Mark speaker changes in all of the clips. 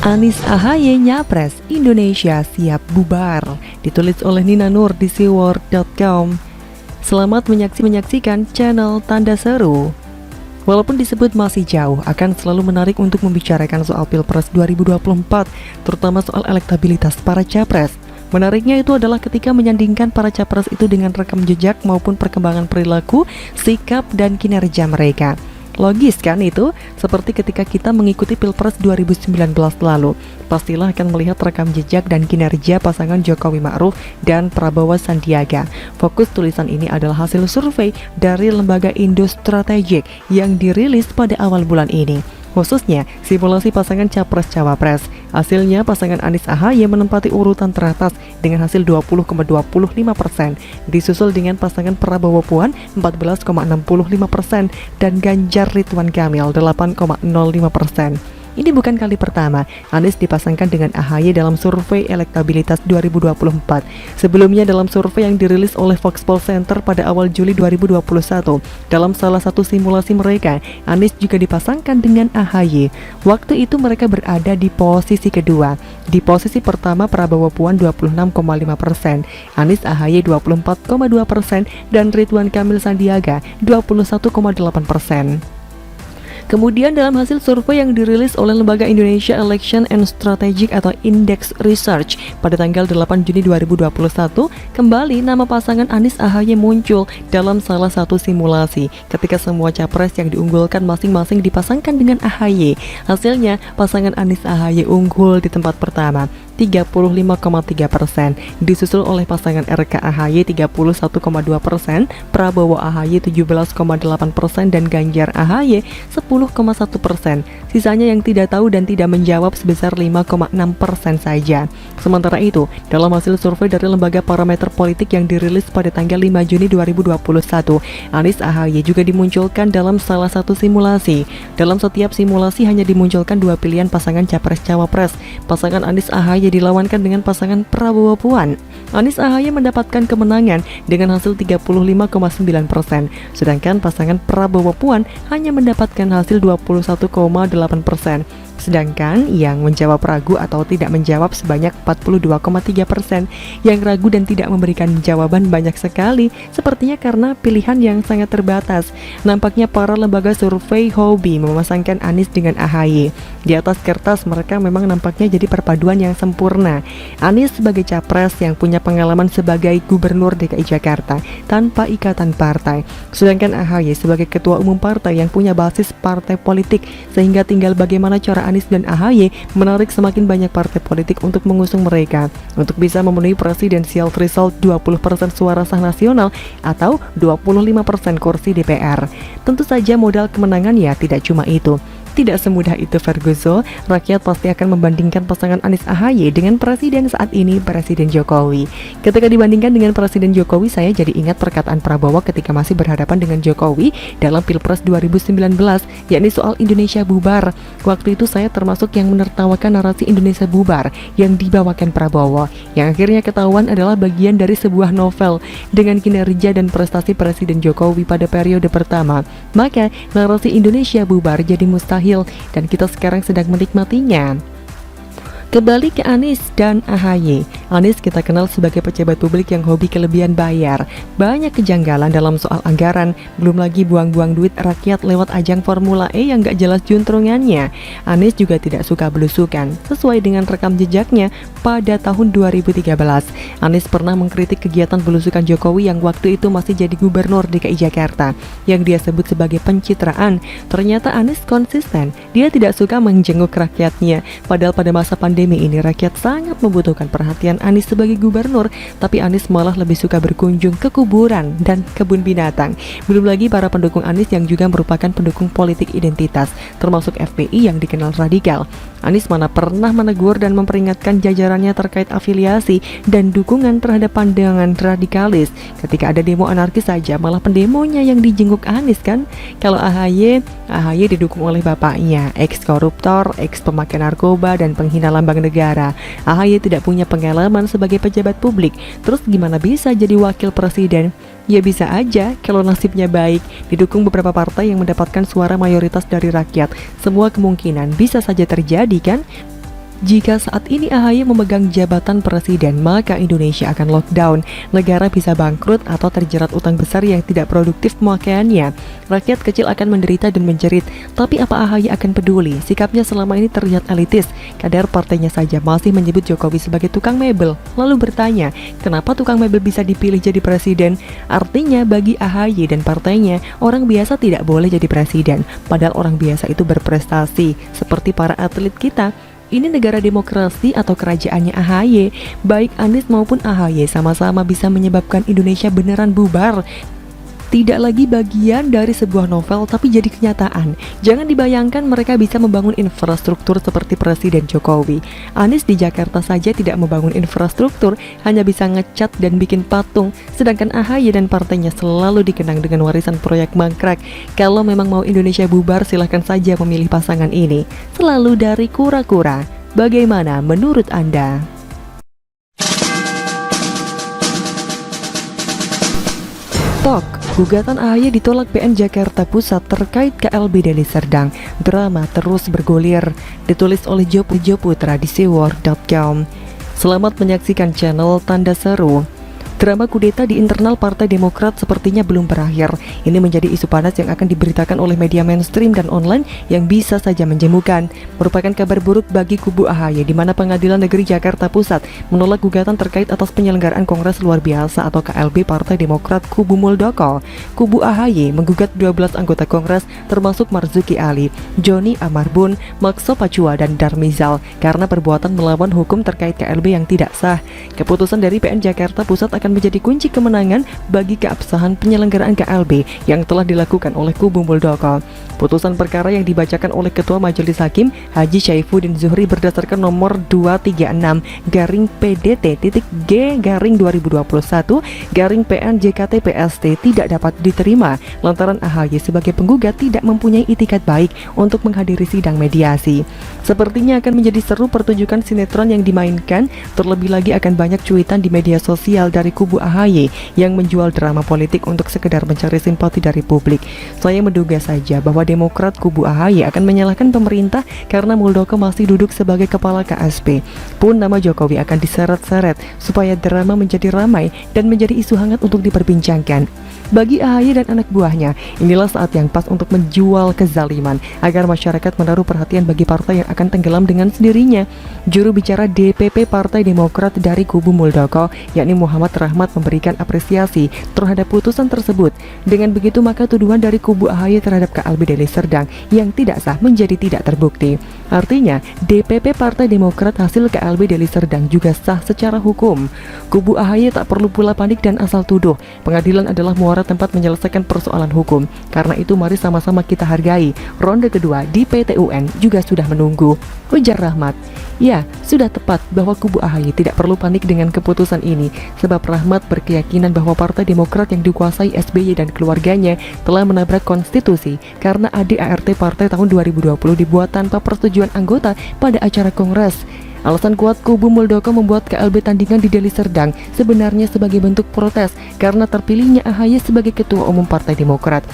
Speaker 1: Anies AHY Nyapres, Indonesia siap bubar. Ditulis oleh Nina Nur di siwar.com. Selamat menyaksikan channel Tanda Seru. Walaupun disebut masih jauh, akan selalu menarik untuk membicarakan soal Pilpres 2024, terutama soal elektabilitas para capres. Menariknya itu adalah ketika menyandingkan para capres itu dengan rekam jejak maupun perkembangan perilaku, sikap, dan kinerja mereka. Logis kan itu? Seperti ketika kita mengikuti Pilpres 2019 lalu, pastilah akan melihat rekam jejak dan kinerja pasangan Jokowi Ma'ruf dan Prabowo Sandiaga. Fokus tulisan ini adalah hasil survei dari lembaga Indo Strategik yang dirilis pada awal bulan ini, khususnya simulasi pasangan Capres-Cawapres. Hasilnya pasangan Anies AHY menempati urutan teratas dengan hasil 20,25%, disusul dengan pasangan Prabowo Puan 14,65% dan Ganjar Ridwan Kamil 8,05%. Ini bukan kali pertama Anies dipasangkan dengan AHY dalam survei elektabilitas 2024. Sebelumnya dalam survei yang dirilis oleh Foxpol Center pada awal Juli 2021, dalam salah satu simulasi mereka, Anies juga dipasangkan dengan AHY. Waktu itu mereka berada di posisi kedua. Di posisi pertama Prabowo Puan 26,5%, Anies AHY 24,2%, dan Ridwan Kamil Sandiaga 21,8%. Kemudian dalam hasil survei yang dirilis oleh lembaga Indonesia Election and Strategic atau Index Research pada tanggal 8 Juni 2021, kembali nama pasangan Anies AHY muncul dalam salah satu simulasi ketika semua capres yang diunggulkan masing-masing dipasangkan dengan AHY. Hasilnya pasangan Anies AHY unggul di tempat pertama 35,3%, disusul oleh pasangan RK AHY 31,2%, Prabowo AHY 17,8%, dan Ganjar AHY 10,1%. Sisanya yang tidak tahu dan tidak menjawab sebesar 5,6% saja. Sementara itu, dalam hasil survei dari lembaga parameter politik yang dirilis pada tanggal 5 Juni 2021, Anies AHY juga dimunculkan dalam salah satu simulasi. Dalam setiap simulasi hanya dimunculkan dua pilihan pasangan Capres-Cawapres. Pasangan Anies AHY dilawankan dengan pasangan Prabowo Puan. Anies AHY mendapatkan kemenangan dengan hasil 35,9%, sedangkan pasangan Prabowo Puan hanya mendapatkan hasil 21,8%. Sedangkan yang menjawab ragu atau tidak menjawab sebanyak 42,3%. Yang ragu dan tidak memberikan jawaban banyak sekali, sepertinya karena pilihan yang sangat terbatas. Nampaknya para lembaga survei hobi memasangkan Anies dengan AHY. Di atas kertas mereka memang nampaknya jadi perpaduan yang sempurna. Anies sebagai capres yang punya pengalaman sebagai gubernur DKI Jakarta tanpa ikatan partai, sedangkan AHY sebagai ketua umum partai yang punya basis partai politik, sehingga tinggal bagaimana cara Anies dan AHY menarik semakin banyak partai politik untuk mengusung mereka untuk bisa memenuhi presidensial threshold 20% suara sah nasional atau 25% kursi DPR. Tentu saja modal kemenangan ya tidak cuma itu. Tidak semudah itu Ferguson, rakyat pasti akan membandingkan pasangan Anies AHY dengan presiden saat ini, Presiden Jokowi. Ketika dibandingkan dengan Presiden Jokowi, saya jadi ingat perkataan Prabowo ketika masih berhadapan dengan Jokowi dalam Pilpres 2019, yakni soal Indonesia bubar. Waktu itu saya termasuk yang menertawakan narasi Indonesia bubar yang dibawakan Prabowo, yang akhirnya ketahuan adalah bagian dari sebuah novel dengan kinerja dan prestasi Presiden Jokowi pada periode pertama. Maka narasi Indonesia bubar jadi mustahil, dan kita sekarang sedang menikmatinya. Kembali ke Anies dan AHY. Anies kita kenal sebagai pejabat publik yang hobi kelebihan bayar. Banyak kejanggalan dalam soal anggaran, belum lagi buang-buang duit rakyat lewat ajang Formula E yang gak jelas juntrungannya. Anies juga tidak suka belusukan, sesuai dengan rekam jejaknya pada tahun 2013. Anies pernah mengkritik kegiatan belusukan Jokowi yang waktu itu masih jadi gubernur DKI Jakarta, yang dia sebut sebagai pencitraan. Ternyata Anies konsisten, dia tidak suka menjenguk rakyatnya, padahal pada masa pandemi ini rakyat sangat membutuhkan perhatian Anies sebagai gubernur, tapi Anies malah lebih suka berkunjung ke kuburan dan kebun binatang. Belum lagi para pendukung Anies yang juga merupakan pendukung politik identitas, termasuk FPI yang dikenal radikal. Anies mana pernah menegur dan memperingatkan jajarannya terkait afiliasi dan dukungan terhadap pandangan radikalis. Ketika ada demo anarkis saja, malah pendemonya yang dijenguk Anies kan. Kalau AHY didukung oleh bapaknya, ex-koruptor, ex-pemakai narkoba, dan penghina lambang negara. AHY tidak punya pengalaman sebagai pejabat publik, terus gimana bisa jadi wakil presiden? Ya bisa aja kalau nasibnya baik, didukung beberapa partai yang mendapatkan suara mayoritas dari rakyat. Semua kemungkinan bisa saja terjadi kan? Jika saat ini AHY memegang jabatan presiden, maka Indonesia akan lockdown, negara bisa bangkrut atau terjerat utang besar yang tidak produktif pemakaiannya. Rakyat kecil akan menderita dan menjerit. Tapi apa AHY akan peduli? Sikapnya selama ini terlihat elitis. Kadar partainya saja masih menyebut Jokowi sebagai tukang mebel. Lalu bertanya, kenapa tukang mebel bisa dipilih jadi presiden? Artinya bagi AHY dan partainya, orang biasa tidak boleh jadi presiden. Padahal orang biasa itu berprestasi, seperti para atlet kita. Ini negara demokrasi atau kerajaannya AHY. Baik Anies maupun AHY sama-sama bisa menyebabkan Indonesia beneran bubar. Tidak lagi bagian dari sebuah novel tapi jadi kenyataan. Jangan dibayangkan mereka bisa membangun infrastruktur seperti Presiden Jokowi. Anies di Jakarta saja tidak membangun infrastruktur, hanya bisa ngecat dan bikin patung. Sedangkan AHY dan partainya selalu dikenang dengan warisan proyek mangkrak. Kalau memang mau Indonesia bubar, silahkan saja memilih pasangan ini. Selalu dari kura-kura. Bagaimana menurut Anda? Tok, gugatan AHY ditolak PN Jakarta Pusat terkait KLB Deli Serdang. Drama terus bergulir. Ditulis oleh Jopu Putra di seaword.com. Selamat menyaksikan channel Tanda Seru. Drama kudeta di internal Partai Demokrat sepertinya belum berakhir. Ini menjadi isu panas yang akan diberitakan oleh media mainstream dan online yang bisa saja menjemukan. Merupakan kabar buruk bagi kubu AHY, di mana Pengadilan Negeri Jakarta Pusat menolak gugatan terkait atas penyelenggaraan Kongres Luar Biasa atau KLB Partai Demokrat kubu Muldoko. Kubu AHY menggugat 12 anggota Kongres termasuk Marzuki Ali, Joni Amarbun, Maxo Pacua, dan Darmizal karena perbuatan melawan hukum terkait KLB yang tidak sah. Keputusan dari PN Jakarta Pusat akan menjadi kunci kemenangan bagi keabsahan penyelenggaraan KLB yang telah dilakukan oleh kubu Muldoko. Putusan perkara yang dibacakan oleh Ketua Majelis Hakim Haji Syaifuddin Zuhri berdasarkan nomor 236-P-D-T-G-2021-PN JKT PST tidak dapat diterima lantaran AHY sebagai penggugat tidak mempunyai itikat baik untuk menghadiri sidang mediasi. Sepertinya akan menjadi seru pertunjukan sinetron yang dimainkan, terlebih lagi akan banyak cuitan di media sosial dari kubu AHY yang menjual drama politik untuk sekedar mencari simpati dari publik. Saya menduga saja bahwa Demokrat kubu AHY akan menyalahkan pemerintah karena Muldoko masih duduk sebagai kepala KSP. Pun nama Jokowi akan diseret-seret supaya drama menjadi ramai dan menjadi isu hangat untuk diperbincangkan. Bagi AHY dan anak buahnya, inilah saat yang pas untuk menjual kezaliman agar masyarakat menaruh perhatian bagi partai yang akan tenggelam dengan sendirinya. Juru bicara DPP Partai Demokrat dari kubu Muldoko, yakni Muhammad Rahmat, memberikan apresiasi terhadap putusan tersebut. Dengan begitu maka tuduhan dari kubu AHY terhadap KLB Deli Serdang yang tidak sah menjadi tidak terbukti. Artinya, DPP Partai Demokrat hasil KLB Deli Serdang juga sah secara hukum. Kubu AHY tak perlu pula panik dan asal tuduh. Pengadilan adalah muara tempat menyelesaikan persoalan hukum. Karena itu mari sama-sama kita hargai. Ronde kedua di PT UN juga sudah menunggu, ujar Rahmat. Ya, sudah tepat bahwa kubu AHY tidak perlu panik dengan keputusan ini, sebab Rahmat berkeyakinan bahwa Partai Demokrat yang dikuasai SBY dan keluarganya telah menabrak konstitusi karena ADART partai tahun 2020 dibuat tanpa persetujuan anggota pada acara Kongres. Alasan kuat kubu Muldoko membuat KLB tandingan di Deli Serdang sebenarnya sebagai bentuk protes karena terpilihnya AHY sebagai Ketua Umum Partai Demokrat.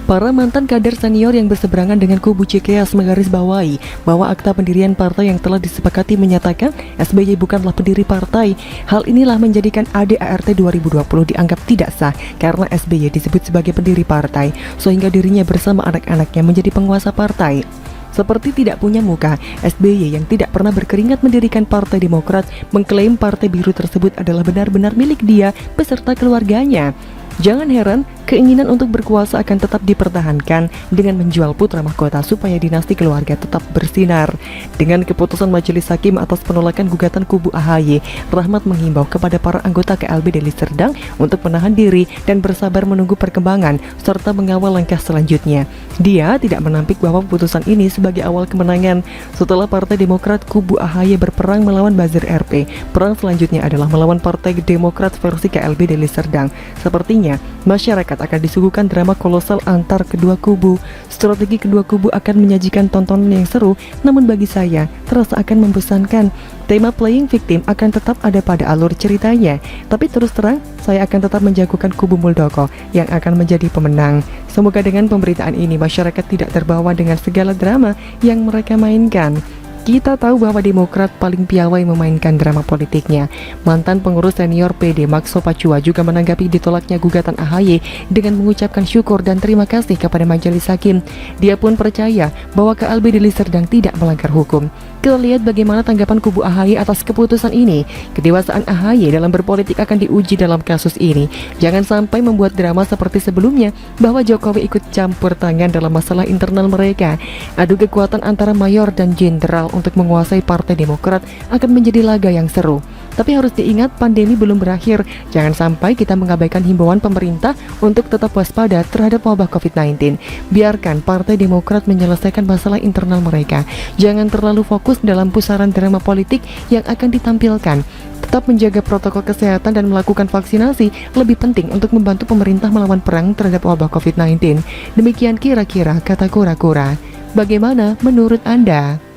Speaker 1: Para mantan kader senior yang berseberangan dengan kubu Cikeas menggarisbawahi bahwa akta pendirian partai yang telah disepakati menyatakan SBY bukanlah pendiri partai. Hal inilah menjadikan ADART 2020 dianggap tidak sah karena SBY disebut sebagai pendiri partai, sehingga dirinya bersama anak-anaknya menjadi penguasa partai. Seperti tidak punya muka, SBY yang tidak pernah berkeringat mendirikan Partai Demokrat mengklaim partai biru tersebut adalah benar-benar milik dia beserta keluarganya. Jangan heran, keinginan untuk berkuasa akan tetap dipertahankan dengan menjual putra mahkota supaya dinasti keluarga tetap bersinar. Dengan keputusan Majelis Hakim atas penolakan gugatan kubu AHY, Rahmat menghimbau kepada para anggota KLB Deli Serdang untuk menahan diri dan bersabar menunggu perkembangan serta mengawal langkah selanjutnya. Dia tidak menampik bahwa putusan ini sebagai awal kemenangan. Setelah Partai Demokrat kubu AHY berperang melawan Buzzer RP, perang selanjutnya adalah melawan Partai Demokrat versi KLB Deli Serdang. Sepertinya masyarakat akan disuguhkan drama kolosal antar kedua kubu. Strategi kedua kubu akan menyajikan tontonan yang seru, namun bagi saya terasa akan membosankan. Tema playing victim akan tetap ada pada alur ceritanya, tapi terus terang saya akan tetap menjagokan kubu Muldoko yang akan menjadi pemenang. Semoga dengan pemberitaan ini masyarakat tidak terbawa dengan segala drama yang mereka mainkan. Kita tahu bahwa Demokrat paling piawai memainkan drama politiknya. Mantan pengurus senior PD Maxo Pacua juga menanggapi ditolaknya gugatan AHY dengan mengucapkan syukur dan terima kasih kepada majelis hakim. Dia pun percaya bahwa KLB Deli Serdang tidak melanggar hukum. Kita lihat bagaimana tanggapan kubu AHY atas keputusan ini. Kedewasaan AHY dalam berpolitik akan diuji dalam kasus ini. Jangan sampai membuat drama seperti sebelumnya bahwa Jokowi ikut campur tangan dalam masalah internal mereka. Adu kekuatan antara mayor dan jenderal untuk menguasai Partai Demokrat akan menjadi laga yang seru. Tapi harus diingat pandemi belum berakhir. Jangan sampai kita mengabaikan himbauan pemerintah untuk tetap waspada terhadap wabah COVID-19. Biarkan Partai Demokrat menyelesaikan masalah internal mereka. Jangan terlalu fokus dalam pusaran drama politik yang akan ditampilkan. Tetap menjaga protokol kesehatan dan melakukan vaksinasi lebih penting untuk membantu pemerintah melawan perang terhadap wabah COVID-19. Demikian kira-kira kata kura-kura. Bagaimana menurut Anda?